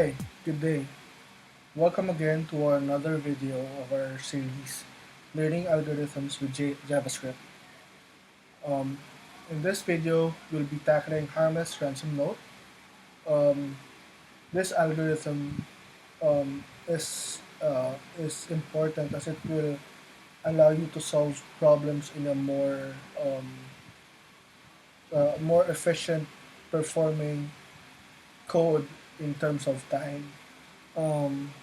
Hi, good day. Welcome again to another video of our series, Learning Algorithms with JavaScript. Um, in this video, we'll be tackling Harmless Ransom node. Um, this algorithm is important as it will allow you to solve problems in a more efficient performing code in terms of time. Um,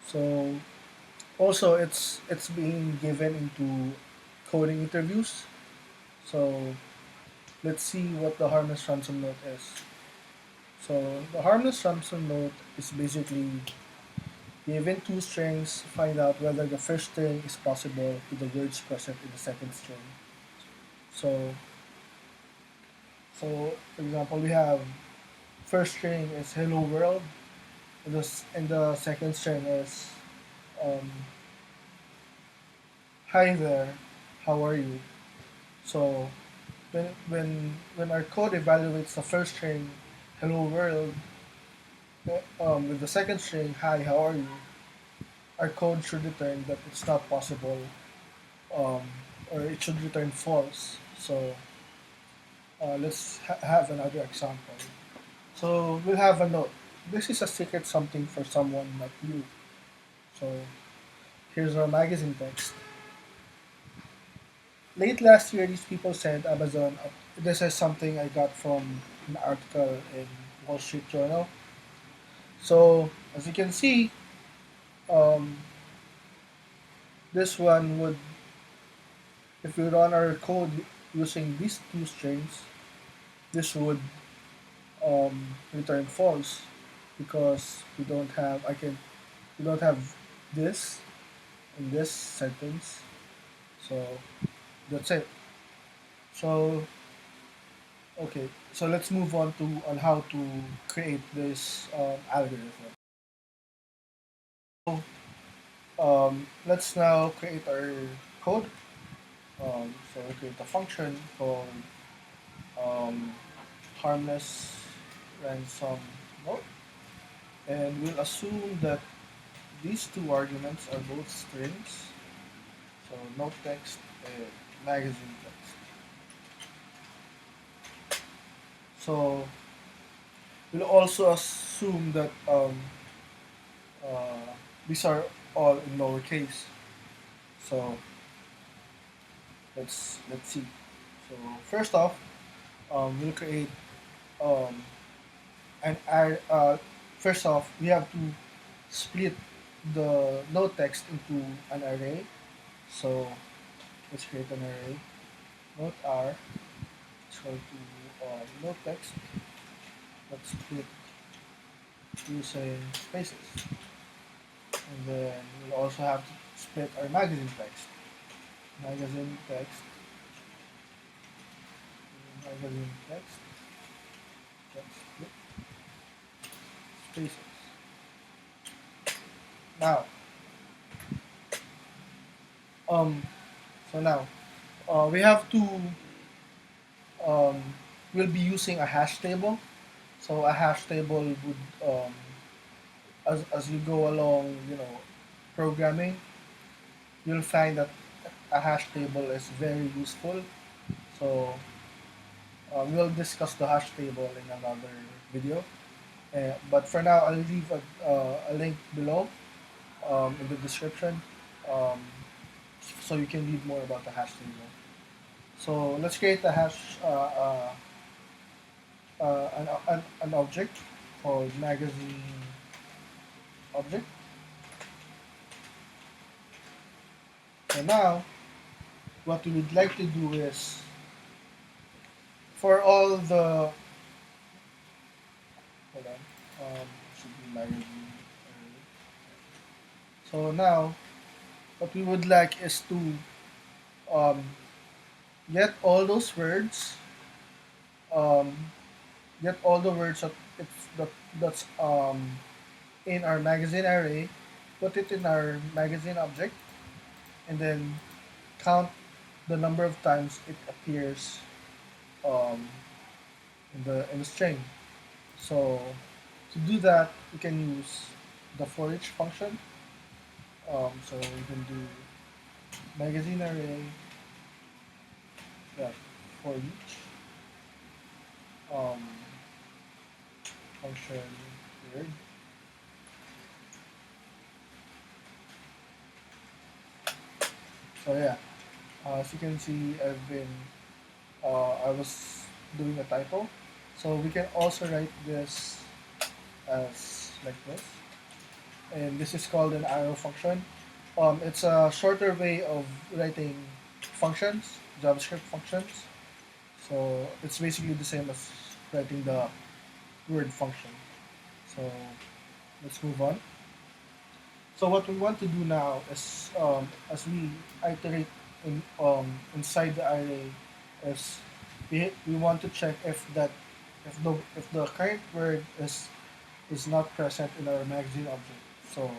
so Also, it's being given into coding interviews. So let's see what the harmless ransom note is. So the harmless ransom note is basically given two strings, find out whether the first string is possible to the words present in the second string. So for example, we have first string is hello world, and the second string is um, hi there, how are you? So when our code evaluates the first string hello world with the second string hi how are you, our code should return that it's not possible, um, or it should return false. So let's have another example. So we'll have a note. This is a secret something for someone not you. So here's our magazine text. Late last year, these people sent Amazon. This is something I got from an article in Wall Street Journal. So as you can see, um, this one would, if we run our code using these two strings, this would return false because we don't have this in this sentence. So that's it. So okay, so let's move on how to create this algorithm. So let's now create our code. So we create a function called um, harmless ransom node, and we'll assume that these two arguments are both strings. So node text and magazine text. So we'll also assume that uh, these are all in lowercase. So let's see. So first off, we'll create um, an array. First off, we have to split the node text into an array. So let's create an array. Node R is equal to node text. Let's split using spaces. And then we'll also have to split our magazine text. Magazine text, magazine text, text split spaces. Now, um, so now we have to um, we'll be using a hash table. So a hash table would as you go along, programming, you'll find that a hash table is very useful. So we'll discuss the hash table in another video. But for now, I'll leave a link below in the description, um, so you can read more about the hash table. So let's create a hash, an object called magazine object. So now, what we would like to do is for all the hold on, should be magazine. So now, what we would like is to um, get all those words, um, get all the words that's in our magazine array, put it in our magazine object, and then count the number of times it appears um, in the string. So To do that, we can use the for each function. So we can do magazine array, yeah, for each um, function weird. So yeah, as you can see, I was doing a typo. So we can also write this as like this, and this is called an arrow function. It's a shorter way of writing functions, JavaScript functions. So it's basically the same as writing the word function. So let's move on. So what we want to do now is, as we iterate inside the array, is we want to check if the current word is not present in our magazine object. So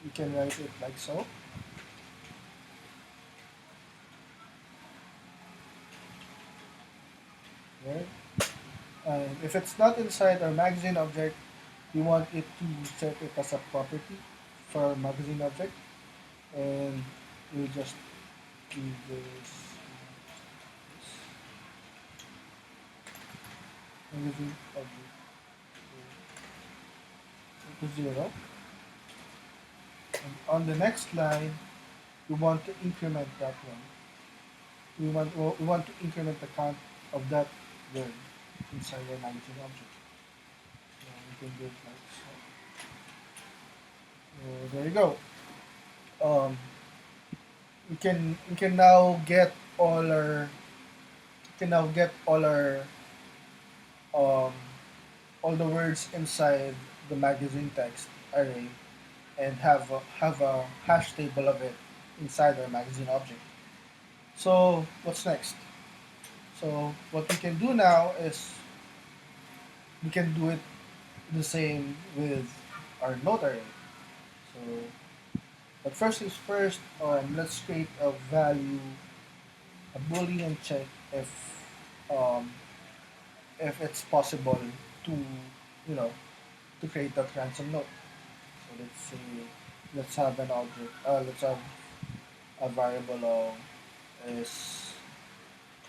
we can write it like so. Right? And if it's not inside our magazine object, we want it to set it as a property for our magazine object, and we'll just do this magazine object to 0. And on the next line, we want to increment that one. We want to increment the count of that word inside our magazine object. So we can do it like so. So there you go. Um, we can now get all our um, all the words inside the magazine text array and have a hash table of it inside our magazine object. So what's next? So what we can do now is we can do it the same with our node array. So, but first is first, let's create a value, a boolean check um, if it's possible to, you know, to create that ransom node. So let's say, let's have an object, let's have a variable of is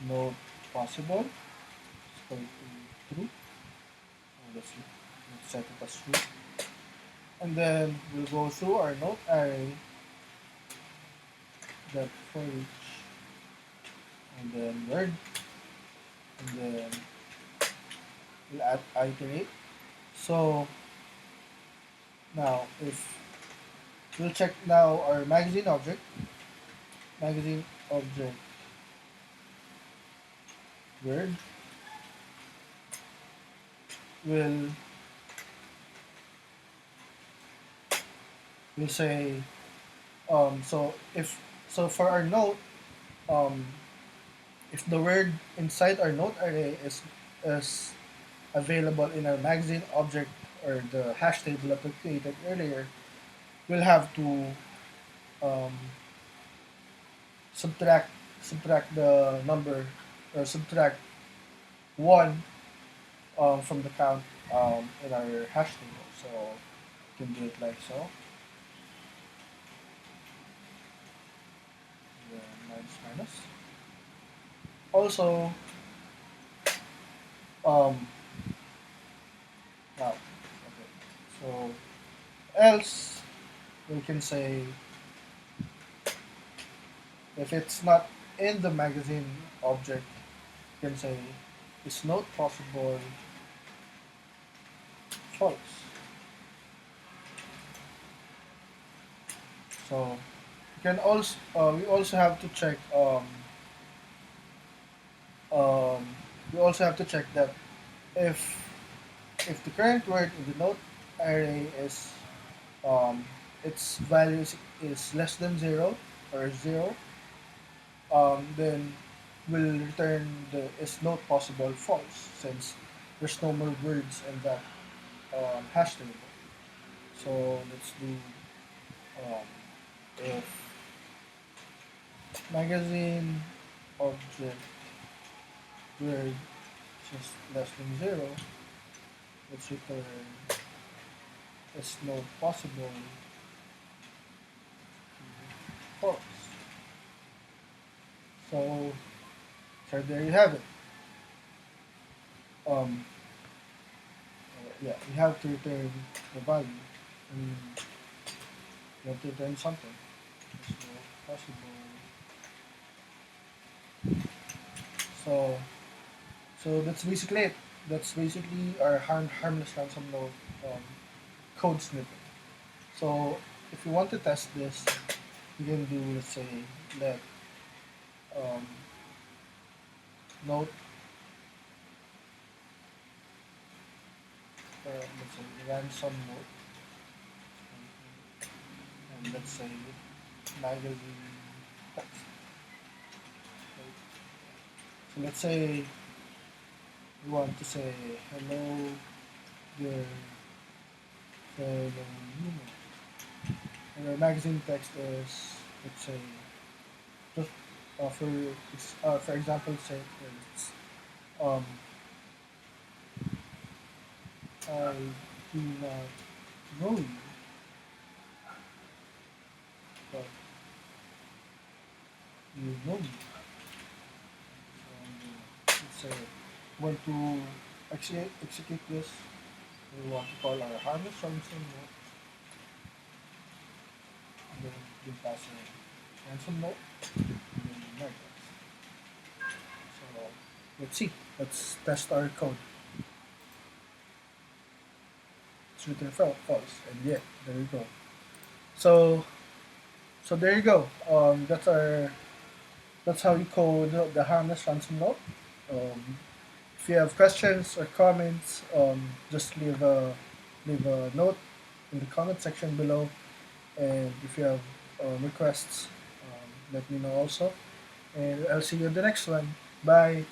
node possible. It's going to be true. Let's set it as true. And then we'll go through our node array, that for each, and then word, and then we'll add iterate. So now if we'll check now our magazine object word will will say so if so for our node, um, if the word inside our node array is available in our magazine object or the hash table that we created earlier, we'll have to um, subtract subtract the number or subtract one from the count in our hash table. So you can do it like so. Then minus minus. Also, um, now, okay. So else we can say if it's not in the magazine object, you can say is not possible false. So you can also we also have to check um, we also have to check that if if the current word in the node array is its value is less than zero or zero, then we'll return the is not possible false since there's no more words in that hash table. So let's do if magazine object word is less than zero, let's return is not possible false. So, so there you have it. Um, yeah, you have to return the value. And you have to return something. It's not possible. So, so that's basically it. That's basically our harmless ransom node um, code snippet. So, if you want to test this, you can do, let's say, let um, node, let's say ransom node, and let's say magazine text. Right? So let's say we want to say hello dear fellow human. And our magazine text is, let's say, just for example, say it's um, I do not know you, but you know me. And let's say want to execute this, we want to call our harmless ransom node, and then we pass a ransom node, and then mark it. So let's see. Let's test our code. It's written false, and yeah, there you go. So so there you go. That's how you code the harmless ransom node. Um, if you have questions or comments, just leave a note in the comment section below. And if you have requests, let me know also. And I'll see you in the next one. Bye.